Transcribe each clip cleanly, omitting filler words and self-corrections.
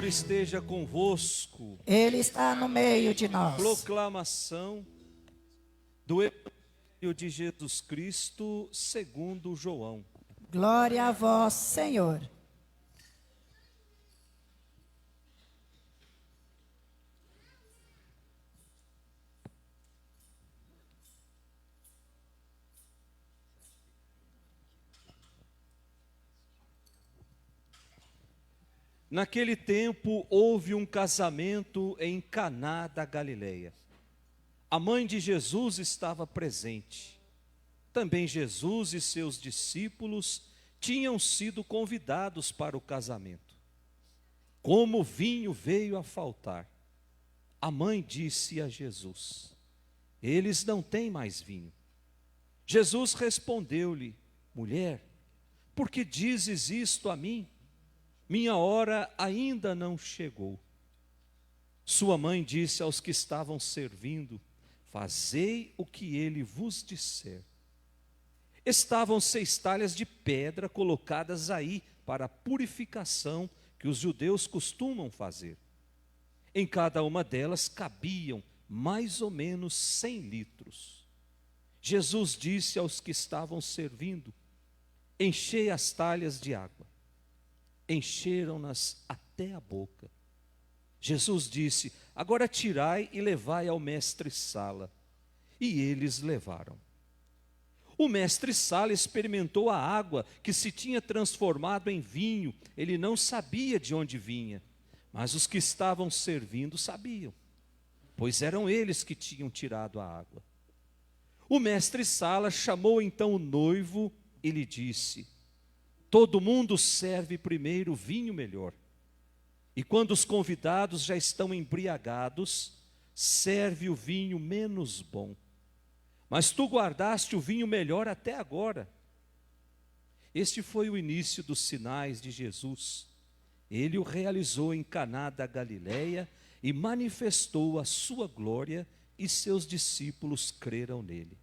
Esteja convosco. Ele está no meio de nós. Proclamação do Evangelho de Jesus Cristo segundo João. Glória a vós, Senhor. Naquele tempo houve um casamento em Caná da Galileia. A mãe de Jesus estava presente. Também Jesus e seus discípulos tinham sido convidados para o casamento. Como o vinho veio a faltar, a mãe disse a Jesus: eles não têm mais vinho. Jesus respondeu-lhe: mulher, por que dizes isto a mim? Minha hora ainda não chegou. Sua mãe disse aos que estavam servindo: fazei o que ele vos disser. Estavam 6 talhas de pedra colocadas aí para a purificação que os judeus costumam fazer. Em cada uma delas cabiam mais ou menos 100 litros. Jesus disse aos que estavam servindo: enchei as talhas de água. Encheram-nas até a boca. Jesus disse: agora tirai e levai ao mestre-sala. E eles levaram. O mestre-sala experimentou a água que se tinha transformado em vinho. Ele não sabia de onde vinha, mas os que estavam servindo sabiam, pois eram eles que tinham tirado a água. O mestre-sala chamou então o noivo e lhe disse: todo mundo serve primeiro vinho melhor, e quando os convidados já estão embriagados, serve o vinho menos bom. Mas tu guardaste o vinho melhor até agora. Este foi o início dos sinais de Jesus. Ele o realizou em Caná da Galileia e manifestou a sua glória, e seus discípulos creram nele.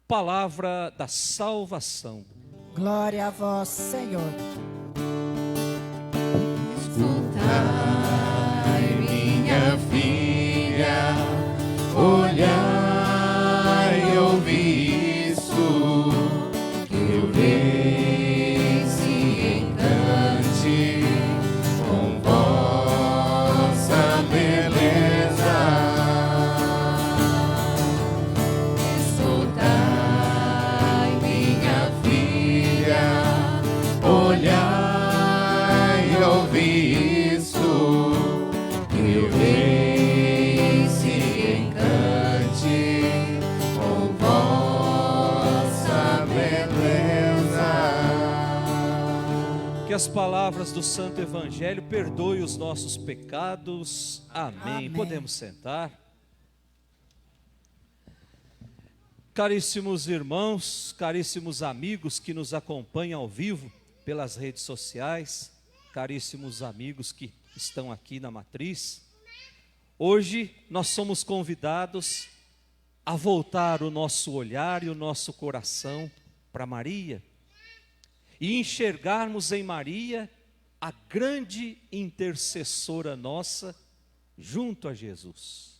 Palavra da salvação. Glória a vós, Senhor. Escutai, minha filha, olhai e ouvi isso, que eu venci e encante com vossa beleza. Escutai, minha filha, olhai e ouvi isso, que eu venci e encante com vossa beleza. Que as palavras do Santo Evangelho perdoem os nossos pecados. Amém. Amém. Podemos sentar. Caríssimos irmãos, caríssimos amigos que nos acompanham ao vivo pelas redes sociais, caríssimos amigos que estão aqui na matriz, hoje nós somos convidados a voltar o nosso olhar e o nosso coração para Maria e enxergarmos em Maria a grande intercessora nossa junto a Jesus.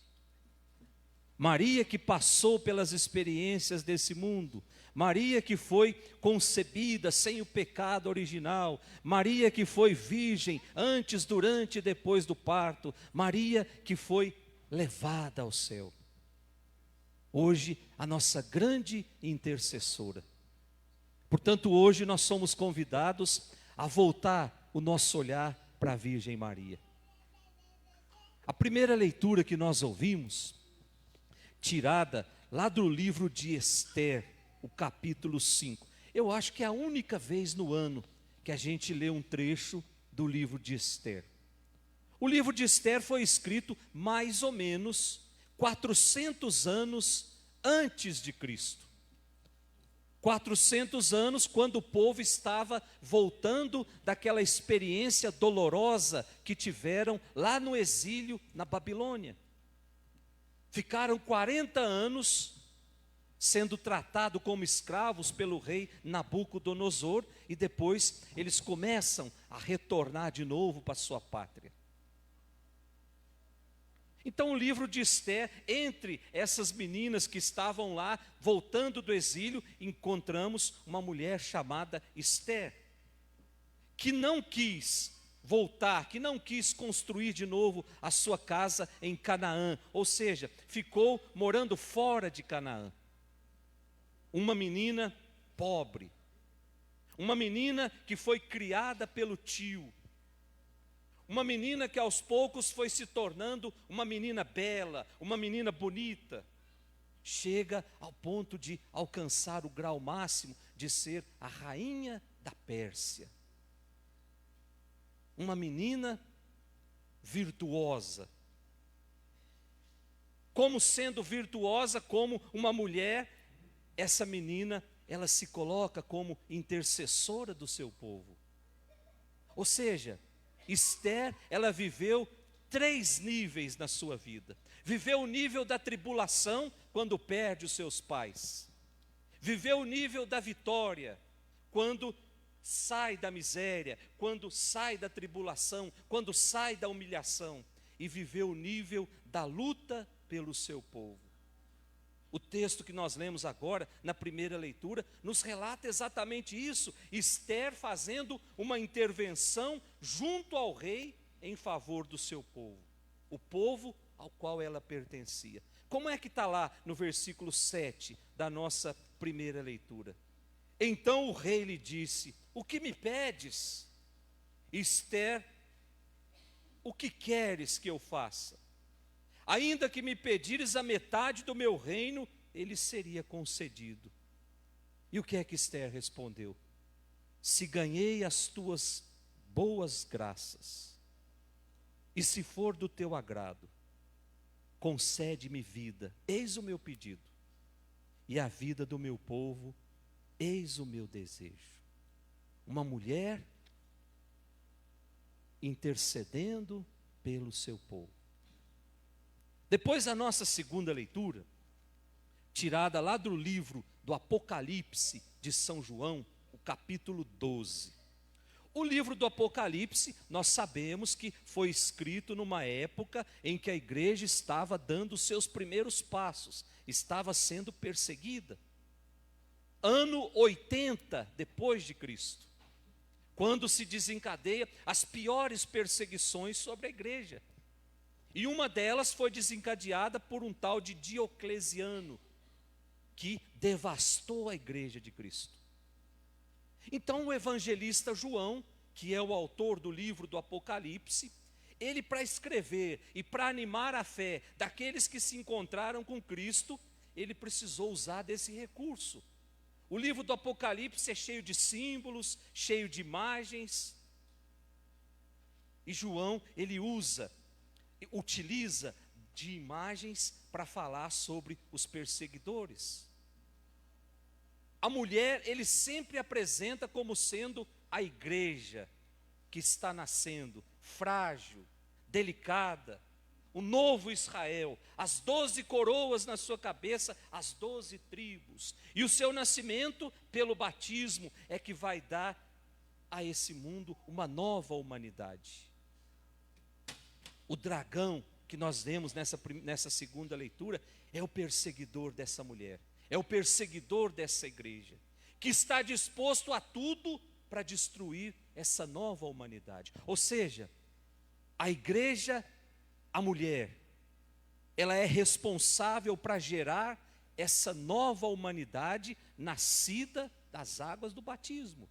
Maria que passou pelas experiências desse mundo, Maria que foi concebida sem o pecado original, Maria que foi virgem antes, durante e depois do parto, Maria que foi levada ao céu. Hoje, a nossa grande intercessora. Portanto, hoje nós somos convidados a voltar o nosso olhar para a Virgem Maria. A primeira leitura que nós ouvimos, tirada lá do livro de Esther, o capítulo 5. Eu acho que é a única vez no ano que a gente lê um trecho do livro de Esther. O livro de Esther foi escrito mais ou menos 400 anos antes de Cristo. 400 anos quando o povo estava voltando daquela experiência dolorosa que tiveram lá no exílio na Babilônia. Ficaram 40 anos sendo tratados como escravos pelo rei Nabucodonosor, e depois eles começam a retornar de novo para sua pátria. Então o livro de Esther, entre essas meninas que estavam lá, voltando do exílio, encontramos uma mulher chamada Esther, que não quis voltar, que não quis construir de novo a sua casa em Canaã, ou seja, ficou morando fora de Canaã. Uma menina pobre, uma menina que foi criada pelo tio, uma menina que aos poucos foi se tornando uma menina bela, uma menina bonita, chega ao ponto de alcançar o grau máximo de ser a rainha da Pérsia. Uma menina virtuosa. Como sendo virtuosa, como uma mulher, essa menina, ela se coloca como intercessora do seu povo. Ou seja, Esther, ela viveu 3 níveis na sua vida. Viveu o nível da tribulação, quando perde os seus pais. Viveu o nível da vitória, quando sai da miséria, quando sai da tribulação, quando sai da humilhação. E viveu o nível da luta pelo seu povo. O texto que nós lemos agora, na primeira leitura, nos relata exatamente isso. Esther fazendo uma intervenção junto ao rei em favor do seu povo. O povo ao qual ela pertencia. Como é que está lá no versículo 7 da nossa primeira leitura? Então o rei lhe disse: o que me pedes? Esther, o que queres que eu faça? Ainda que me pedires a metade do meu reino, ele seria concedido. E o que é que Esther respondeu? Se ganhei as tuas boas graças, e se for do teu agrado, concede-me vida, eis o meu pedido, e a vida do meu povo, eis o meu desejo. Uma mulher intercedendo pelo seu povo. Depois da nossa segunda leitura, tirada lá do livro do Apocalipse de São João, o capítulo 12. O livro do Apocalipse, nós sabemos que foi escrito numa época em que a igreja estava dando os seus primeiros passos, estava sendo perseguida. Ano 80 depois de Cristo, quando se desencadeia as piores perseguições sobre a igreja. E uma delas foi desencadeada por um tal de Diocleciano, que devastou a igreja de Cristo. Então o evangelista João, que é o autor do livro do Apocalipse, ele, para escrever e para animar a fé daqueles que se encontraram com Cristo, ele precisou usar desse recurso. O livro do Apocalipse é cheio de símbolos, cheio de imagens. E João, ele utiliza de imagens para falar sobre os perseguidores. A mulher, ele sempre apresenta como sendo a igreja que está nascendo, frágil, delicada, o novo Israel, as 12 coroas na sua cabeça, as 12 tribos. E o seu nascimento, pelo batismo, é que vai dar a esse mundo uma nova humanidade. O dragão que nós vemos nessa segunda leitura é o perseguidor dessa mulher, é o perseguidor dessa igreja, que está disposto a tudo para destruir essa nova humanidade. Ou seja, a igreja, a mulher, ela é responsável para gerar essa nova humanidade nascida das águas do batismo.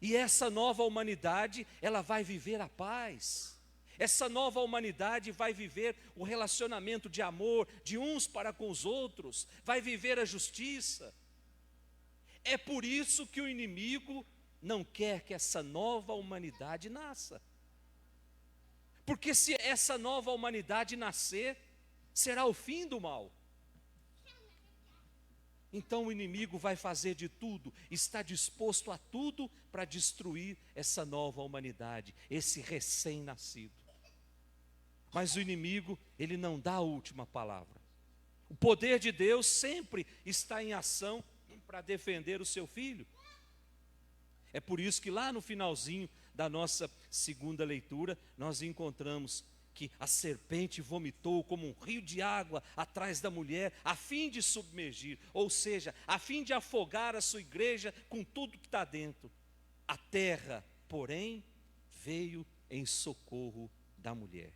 E essa nova humanidade, ela vai viver a paz. Essa nova humanidade vai viver o relacionamento de amor de uns para com os outros, vai viver a justiça. É por isso que o inimigo não quer que essa nova humanidade nasça. Porque se essa nova humanidade nascer, será o fim do mal. Então o inimigo vai fazer de tudo, está disposto a tudo para destruir essa nova humanidade, esse recém-nascido. Mas o inimigo, ele não dá a última palavra. O poder de Deus sempre está em ação para defender o seu filho. É por isso que lá no finalzinho da nossa segunda leitura, nós encontramos que a serpente vomitou como um rio de água atrás da mulher, a fim de submergir, ou seja, a fim de afogar a sua igreja com tudo que está dentro. A terra, porém, veio em socorro da mulher.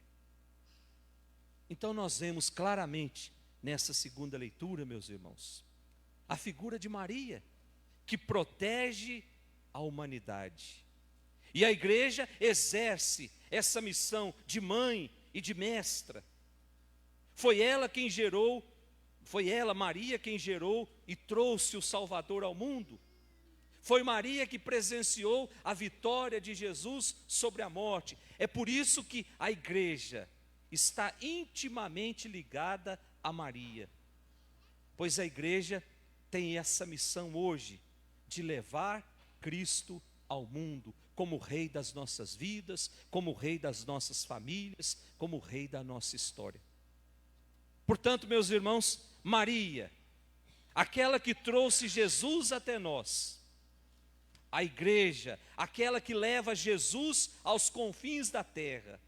Então nós vemos claramente nessa segunda leitura, meus irmãos, a figura de Maria, que protege a humanidade. E a igreja exerce essa missão de mãe e de mestra. Foi ela, Maria, quem gerou e trouxe o Salvador ao mundo. Foi Maria que presenciou a vitória de Jesus sobre a morte. É por isso que a igreja está intimamente ligada a Maria. Pois a igreja tem essa missão hoje de levar Cristo ao mundo, como Rei das nossas vidas, como Rei das nossas famílias, como Rei da nossa história. Portanto, meus irmãos, Maria, aquela que trouxe Jesus até nós, a igreja, aquela que leva Jesus aos confins da terra,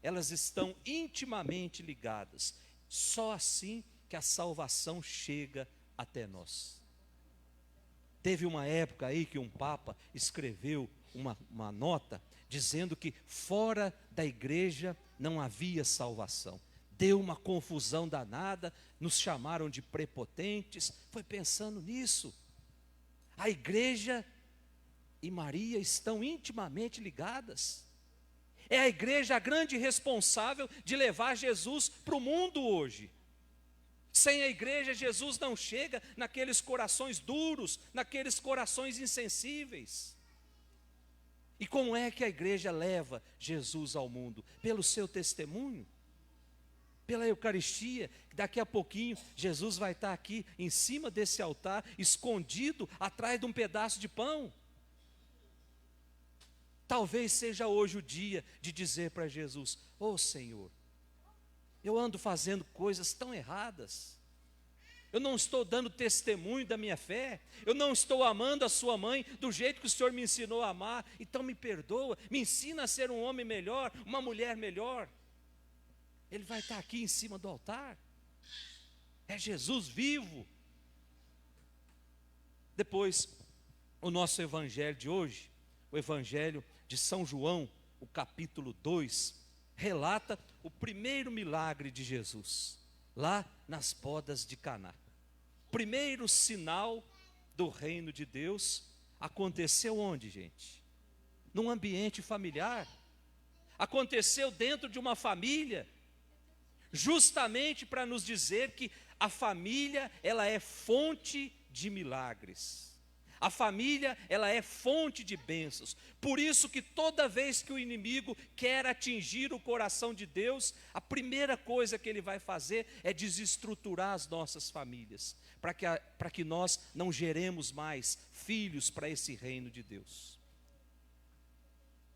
elas estão intimamente ligadas. Só assim que a salvação chega até nós. Teve uma época aí que um papa escreveu uma nota dizendo que fora da igreja não havia salvação. Deu uma confusão danada, nos chamaram de prepotentes. Foi pensando nisso. A igreja e Maria estão intimamente ligadas. É a igreja a grande responsável de levar Jesus para o mundo hoje. Sem a igreja, Jesus não chega naqueles corações duros, naqueles corações insensíveis. E como é que a igreja leva Jesus ao mundo? Pelo seu testemunho, pela Eucaristia. Daqui a pouquinho, Jesus vai estar aqui em cima desse altar, escondido atrás de um pedaço de pão. Talvez seja hoje o dia de dizer para Jesus: ô Senhor, eu ando fazendo coisas tão erradas, eu não estou dando testemunho da minha fé, eu não estou amando a sua mãe do jeito que o Senhor me ensinou a amar, então me perdoa, me ensina a ser um homem melhor, uma mulher melhor. Ele vai estar aqui em cima do altar, é Jesus vivo. Depois, o nosso evangelho de hoje, o evangelho de São João, o capítulo 2, relata o primeiro milagre de Jesus, lá nas bodas de Caná. Primeiro sinal do reino de Deus aconteceu onde, gente? Num ambiente familiar. Aconteceu dentro de uma família, justamente para nos dizer que a família, ela é fonte de milagres. A família, ela é fonte de bênçãos. Por isso que toda vez que o inimigo quer atingir o coração de Deus, a primeira coisa que ele vai fazer é desestruturar as nossas famílias, para que nós não geremos mais filhos para esse reino de Deus.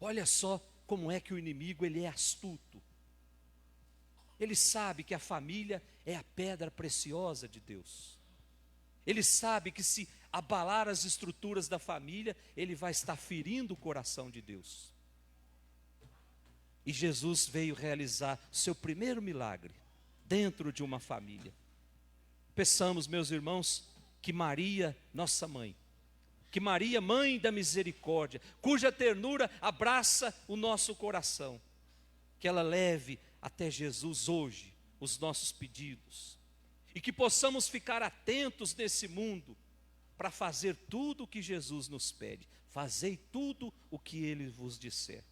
Olha só como é que o inimigo, ele é astuto. Ele sabe que a família é a pedra preciosa de Deus. Ele sabe que se abalar as estruturas da família, ele vai estar ferindo o coração de Deus. E Jesus veio realizar seu primeiro milagre dentro de uma família. Peçamos, meus irmãos, que Maria, nossa mãe, que Maria, mãe da misericórdia, cuja ternura abraça o nosso coração, que ela leve até Jesus hoje os nossos pedidos, e que possamos ficar atentos nesse mundo, para fazer tudo o que Jesus nos pede. Fazei tudo o que Ele vos disser.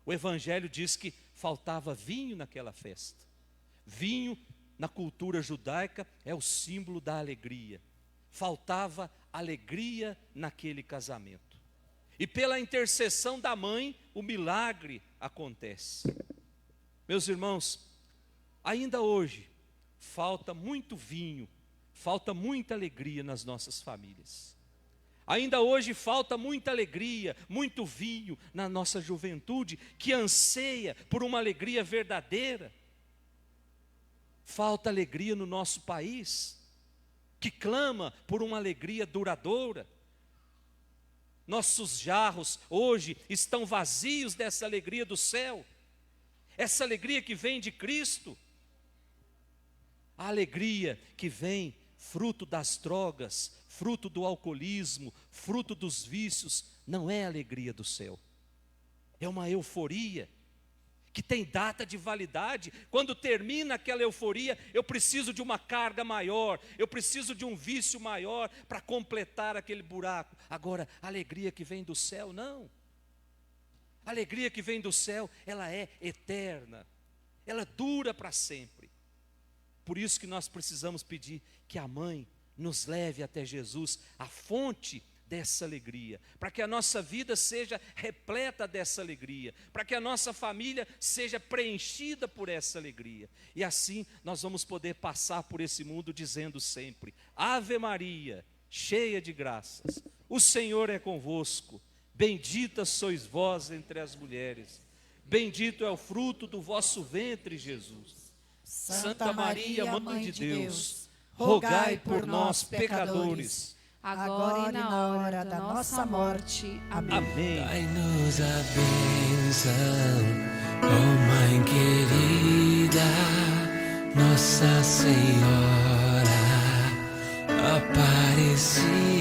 O Evangelho diz que faltava vinho naquela festa. Vinho, na cultura judaica, é o símbolo da alegria. Faltava alegria naquele casamento. E pela intercessão da mãe, o milagre acontece. Meus irmãos, ainda hoje falta muito vinho, falta muita alegria nas nossas famílias. Ainda hoje falta muita alegria, muito vinho na nossa juventude, que anseia por uma alegria verdadeira. Falta alegria no nosso país, que clama por uma alegria duradoura. Nossos jarros hoje estão vazios dessa alegria do céu, essa alegria que vem de Cristo. A alegria que vem fruto das drogas, fruto do alcoolismo, fruto dos vícios, não é a alegria do céu. É uma euforia que tem data de validade. Quando termina aquela euforia, eu preciso de uma carga maior, eu preciso de um vício maior para completar aquele buraco. Agora, a alegria que vem do céu, não. A alegria que vem do céu, ela é eterna, ela dura para sempre. Por isso que nós precisamos pedir que a mãe nos leve até Jesus, a fonte dessa alegria, para que a nossa vida seja repleta dessa alegria, para que a nossa família seja preenchida por essa alegria. E assim nós vamos poder passar por esse mundo dizendo sempre: Ave Maria, cheia de graças, o Senhor é convosco, bendita sois vós entre as mulheres, bendito é o fruto do vosso ventre, Jesus. Santa Maria, Mãe de Deus, rogai por nós, pecadores, agora e na hora da nossa morte. Amém. Amém. Dai-nos a bênção, oh Mãe querida, Nossa Senhora Aparecida.